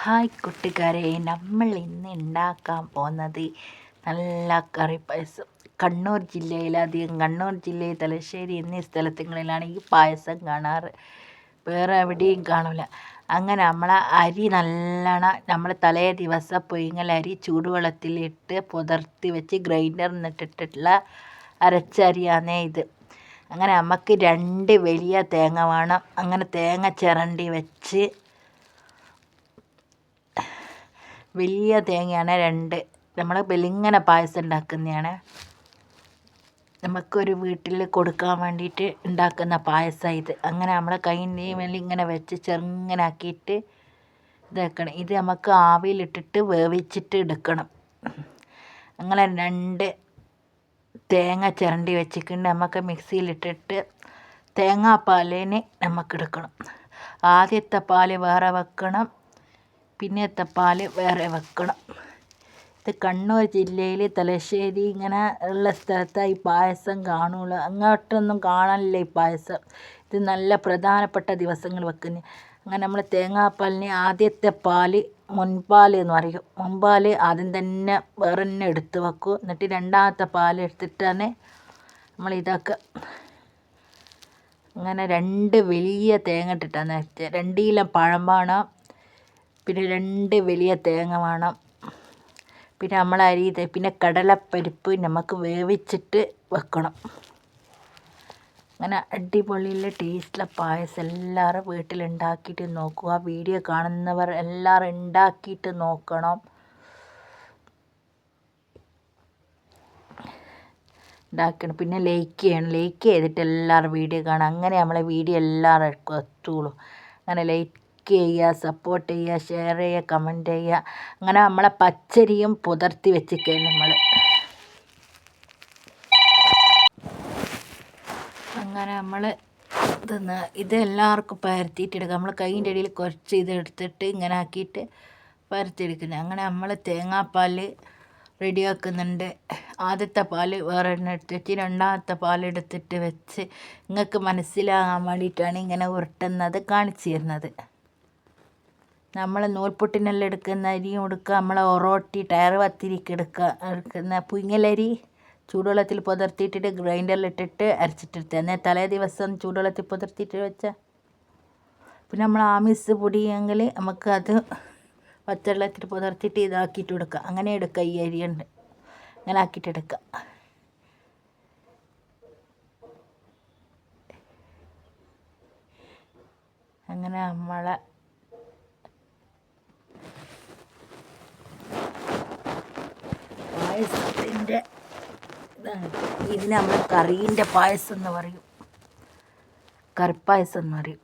Hi കൂട്ടുകാരെ, നമ്മൾ ഇന്ന് ഉണ്ടാക്കാൻ പോകുന്നത് നല്ല കറി പായസം. കണ്ണൂർ ജില്ലയിൽ തലശ്ശേരി എന്നീ സ്ഥലങ്ങളിലാണ് ഈ പായസം കാണാറ്. വേറെ എവിടെയും കാണില്ല. അങ്ങനെ നമ്മളെ അരി നല്ലോണം നമ്മൾ തലേ ദിവസം പുഴുങ്ങൽ അരി ചൂടുവെള്ളത്തിലിട്ട് പുതർത്തി വെച്ച് ഗ്രൈൻഡറിനിട്ടിട്ടുള്ള അരച്ചരിയാണേ ഇത്. അങ്ങനെ നമുക്ക് 2 വലിയ തേങ്ങ വേണം. അങ്ങനെ തേങ്ങ ചിരണ്ടി വെച്ച്, വലിയ തേങ്ങയാണ് 2. നമ്മൾ വെളിങ്ങനെ പായസം ഉണ്ടാക്കുന്നതാണ്. നമുക്കൊരു വീട്ടിൽ കൊടുക്കാൻ വേണ്ടിയിട്ട് ഉണ്ടാക്കുന്ന പായസം ഇത്. അങ്ങനെ നമ്മൾ കൈൻ്റെ മേലെ ഇങ്ങനെ വെച്ച് ചെറുങ്ങനെ ആക്കിയിട്ട് ഇതാക്കണം. ഇത് നമുക്ക് ആവിയിലിട്ടിട്ട് വേവിച്ചിട്ട് എടുക്കണം. അങ്ങനെ 2 തേങ്ങ ചിരണ്ടി വെച്ചിട്ടുണ്ട്. നമുക്ക് മിക്സിയിലിട്ടിട്ട് തേങ്ങാപ്പാലിന് നമുക്കെടുക്കണം. ആദ്യത്തെ പാൽ വേറെ വെക്കണം, പിന്നത്തെ പാൽ വേറെ വെക്കണം. ഇത് കണ്ണൂർ ജില്ലയിൽ തലശ്ശേരി ഇങ്ങനെ ഉള്ള സ്ഥലത്താണ് ഈ പായസം കാണുള്ളൂ. അങ്ങോട്ടൊന്നും കാണാനില്ല ഈ പായസം. ഇത് നല്ല പ്രധാനപ്പെട്ട ദിവസങ്ങൾ വെക്കുന്നത്. അങ്ങനെ നമ്മൾ തേങ്ങാപ്പാലിന് ആദ്യത്തെ പാൽ മുൻപാൽ എന്ന് പറയും. മുൻപാൽ ആദ്യം തന്നെ വേറെ തന്നെ എടുത്ത് വെക്കും. എന്നിട്ട് രണ്ടാമത്തെ പാൽ എടുത്തിട്ടാണ് നമ്മൾ ഇതൊക്കെ. അങ്ങനെ 2 വലിയ തേങ്ങ ഇട്ടിട്ടാണ് 2 കിലോ പഴം വേണം, പിന്നെ 2 വലിയ തേങ്ങ വേണം, പിന്നെ നമ്മൾ അരി, പിന്നെ കടലപ്പരിപ്പ് നമുക്ക് വേവിച്ചിട്ട് വെക്കണം. അങ്ങനെ അടിപൊളിയുള്ള ടേസ്റ്റുള്ള പായസം എല്ലാവരും വീട്ടിലുണ്ടാക്കിയിട്ട് നോക്കുക. വീഡിയോ കാണുന്നവർ എല്ലാവരും ഉണ്ടാക്കിയിട്ട് നോക്കണം. പിന്നെ ലൈക്ക് ചെയ്തിട്ട് എല്ലാവരും വീഡിയോ കാണാം. അങ്ങനെ നമ്മളെ വീഡിയോ എല്ലാവർക്കും എത്തുള്ളൂ. അങ്ങനെ ലൈക്ക് ചെയ്യുക, സപ്പോർട്ട് ചെയ്യുക, ഷെയർ ചെയ്യുക, കമൻറ്റ് ചെയ്യുക. അങ്ങനെ നമ്മളെ പച്ചരിയും പുതർത്തി വെച്ചിരിക്കുകയാണ് നമ്മൾ. അങ്ങനെ നമ്മൾ ഇത് എല്ലാവർക്കും പരത്തിയിട്ടെടുക്കുക. നമ്മൾ കൈൻ്റെ ഇടയിൽ കുറച്ച് ഇതെടുത്തിട്ട് ഇങ്ങനെ ആക്കിയിട്ട് പരത്തിയെടുക്കുന്നത്. അങ്ങനെ നമ്മൾ തേങ്ങാപ്പാൽ റെഡിയാക്കുന്നുണ്ട്. ആദ്യത്തെ പാൽ വേറെ എണ്ണ എടുത്തിട്ട് രണ്ടാമത്തെ പാലെടുത്തിട്ട് വെച്ച് നിങ്ങൾക്ക് മനസ്സിലാകാൻ വേണ്ടിയിട്ടാണ് ഇങ്ങനെ ഉരുട്ടുന്നത് കാണിച്ചു തരുന്നത്. നമ്മൾ നൂൽപുട്ടിനെല്ലാം എടുക്കുന്ന അരിയും എടുക്കുക, നമ്മളെ ഒറോട്ടി ടയർ പത്തിരിക്ക് എടുക്കുന്ന പുങ്ങലരി ചൂടുവെള്ളത്തിൽ പുതർത്തിയിട്ടിട്ട് ഗ്രൈൻഡറിലിട്ടിട്ട് അരച്ചിട്ടെടുത്ത്. എന്നാൽ തലേ ദിവസം ചൂടുവെള്ളത്തിൽ പുതർത്തിയിട്ട് വെച്ചാൽ, പിന്നെ നമ്മൾ ആമിസ് പൊടിയെങ്കിൽ നമുക്ക് അത് പച്ചവെള്ളത്തിൽ പുതർത്തിയിട്ട് ഇതാക്കിയിട്ട് എടുക്കുക. അങ്ങനെ എടുക്കുക. ഈ അരിയുണ്ട് അങ്ങനെ ആക്കിയിട്ട് എടുക്കുക. അങ്ങനെ നമ്മളെ പായസത്തിൻ്റെ ഇതാണ്. ഇതിന് നമ്മൾ കറീൻ്റെ പായസം എന്ന് പറയും, കറിപ്പായസം എന്ന് പറയും.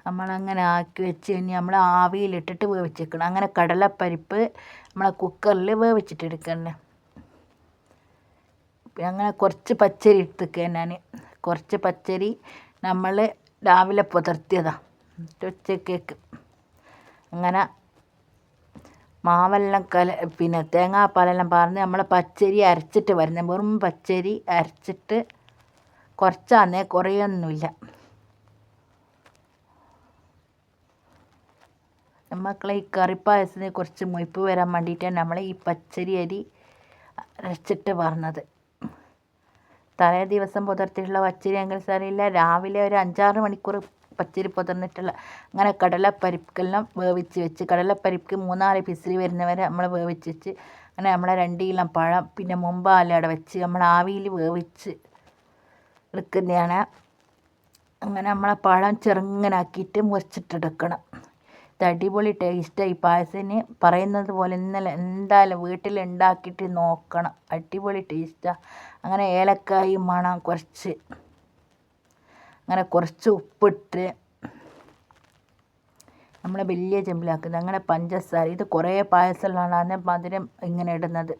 നമ്മളങ്ങനെ ആക്കി വെച്ച് കഴിഞ്ഞാൽ നമ്മൾ ആവിയിലിട്ടിട്ട് വേവിച്ചേക്കണം. അങ്ങനെ കടലപ്പരിപ്പ് നമ്മളെ കുക്കറിൽ വേവിച്ചിട്ടെടുക്കണേ. അങ്ങനെ കുറച്ച് പച്ചരി എടുത്തേക്കുക. ഞാൻ കുറച്ച് പച്ചരി നമ്മൾ രാവിലെ പുതർത്തിയതാണ് ഉച്ചക്കേക്ക്. അങ്ങനെ മാവെല്ലാം പിന്നെ തേങ്ങാപ്പാലെല്ലാം പറഞ്ഞ് നമ്മൾ പച്ചരി അരച്ചിട്ട് വരുന്നത്. വെറും പച്ചരി അരച്ചിട്ട് കുറച്ചാന്നേ, കുറയൊന്നുമില്ല. മക്കളെ ഈ കറിപ്പായസത്തിന് കുറച്ച് മൊയ്പ്പ് വരാൻ വേണ്ടിയിട്ടാണ് നമ്മൾ ഈ പച്ചരി അരി അരച്ചിട്ട് പറഞ്ഞത്. തലേ ദിവസം പുതർത്തിയിട്ടുള്ള പച്ചരി എങ്കിൽ സാരമില്ല, രാവിലെ ഒരു 5-6 മണിക്കൂർ പച്ചരി പുതർന്നിട്ടുള്ള. അങ്ങനെ കടലപ്പരിപ്പെല്ലാം വേവിച്ച് വെച്ച്, കടലപ്പരിപ്പ് 3-4 പിസിൽ വരുന്നവരെ നമ്മൾ വേവിച്ച് വെച്ച്. അങ്ങനെ നമ്മളെ 2 കിലോ പഴം പിന്നെ മുമ്പാലവിടെ വെച്ച് നമ്മൾ ആവിയിൽ വേവിച്ച് എടുക്കുന്നതാണ്. അങ്ങനെ നമ്മളെ പഴം ചെറുങ്ങനാക്കിയിട്ട് മുറിച്ചിട്ടെടുക്കണം. ഇത് അടിപൊളി ടേസ്റ്റാണ് ഈ പായസത്തിന്. പറയുന്നത് പോലെ ഇന്നലെ എന്തായാലും വീട്ടിൽ ഉണ്ടാക്കിയിട്ട് നോക്കണം. അടിപൊളി ടേസ്റ്റാണ്. അങ്ങനെ ഏലക്കായും വേണം കുറച്ച്. അങ്ങനെ കുറച്ച് ഉപ്പിട്ട് നമ്മൾ വലിയ ചെമ്പിലാക്കുന്നത്. അങ്ങനെ പഞ്ചസാര, ഇത് കുറേ പായസമുള്ളതാണ് മധുരം ഇങ്ങനെ ഇടുന്നത്.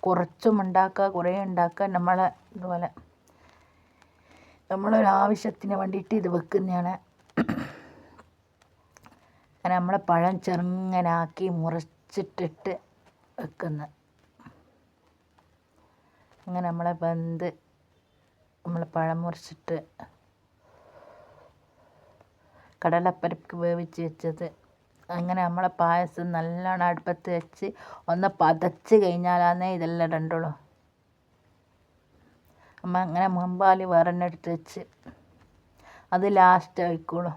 കുറച്ചും ഉണ്ടാക്കുക, കുറേ ഉണ്ടാക്കുക. നമ്മളെ ഇതുപോലെ നമ്മളൊരാവശ്യത്തിന് വേണ്ടിയിട്ട് ഇത് വെക്കുന്നതാണ്. അങ്ങനെ നമ്മളെ പഴം ചെറുങ്ങനാക്കി മുറിച്ചിട്ടിട്ട് വെക്കുന്നത്. അങ്ങനെ നമ്മളെ നമ്മൾ പഴം മുറിച്ചിട്ട് കടലപ്പരിപ്പ് വേവിച്ച് വെച്ചത് അങ്ങനെ നമ്മളെ പായസം നല്ലോണം അടുപ്പത്ത് വെച്ച് ഒന്ന് പതച്ച് കഴിഞ്ഞാലാന്നേ ഇതെല്ലാം ഇടണ്ടുള്ളൂ. അമ്മ അങ്ങനെ മുമ്പാൽ വേറെന്നെ എടുത്ത് വെച്ച് അത് ലാസ്റ്റ് ഒഴിക്കുള്ളൂ.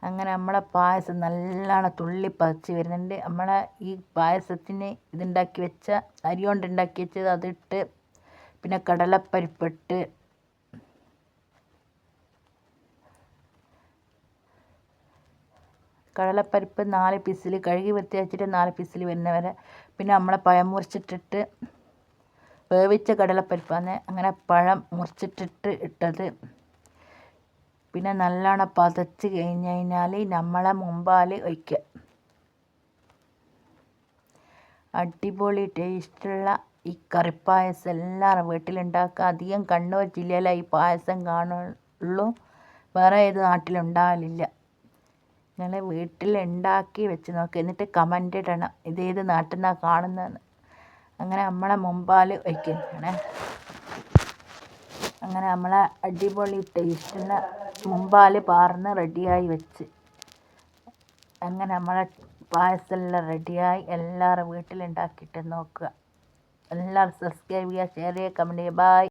അങ്ങനെ നമ്മളെ പായസം നല്ലോണം തുള്ളി പതച്ച് വരുന്നുണ്ട്. നമ്മളെ ഈ പായസത്തിന് ഇതുണ്ടാക്കി വെച്ച അരി കൊണ്ട് ഉണ്ടാക്കി വെച്ചത് അതിട്ട്, പിന്നെ കടലപ്പരിപ്പിട്ട്, കടലപ്പരിപ്പ് 4 പീസിൽ കഴുകി വൃത്തിയാക്കിയിട്ട് 4 പീസിൽ വരുന്നവരെ, പിന്നെ നമ്മളെ പഴം മുറിച്ചിട്ടിട്ട്, വേവിച്ച കടലപ്പരിപ്പാണ്, അങ്ങനെ പഴം മുറിച്ചിട്ടിട്ട് ഇട്ടത്. പിന്നെ നല്ലോണം പതച്ച് കഴിഞ്ഞ് കഴിഞ്ഞാൽ നമ്മളെ മുമ്പാൽ ഒഴിക്കുക. അടിപൊളി ടേസ്റ്റുള്ള ഈ കറിപ്പായസം എല്ലാവരും വീട്ടിലുണ്ടാക്കുക. അധികം കണ്ണൂർ ജില്ലയിലെ ഈ പായസം കാണുള്ളൂ, വേറെ ഏത് നാട്ടിലുണ്ടാകലില്ല. നിങ്ങൾ വീട്ടിലുണ്ടാക്കി വെച്ച് നോക്കുക, എന്നിട്ട് കമൻ്റ് ഇടണം ഇതേത് നാട്ടിൽ നിന്നാണ് കാണുന്നതെന്ന്. അങ്ങനെ നമ്മളെ മുമ്പാൽ വയ്ക്കുന്നതാണ്. അങ്ങനെ നമ്മളെ അടിപൊളി ടേസ്റ്റുള്ള മുമ്പാൽ പാർന്ന് റെഡിയായി വെച്ച്, അങ്ങനെ നമ്മളെ പായസമെല്ലാം റെഡിയായി. എല്ലാവരും വീട്ടിലുണ്ടാക്കിയിട്ട് നോക്കുക. എല്ലാവരും സബ്സ്ക്രൈബ് ചെയ്യുക, ഷെയർ ചെയ്യുക, കമൻറ്റ് ചെയ്യുക. ബായ്.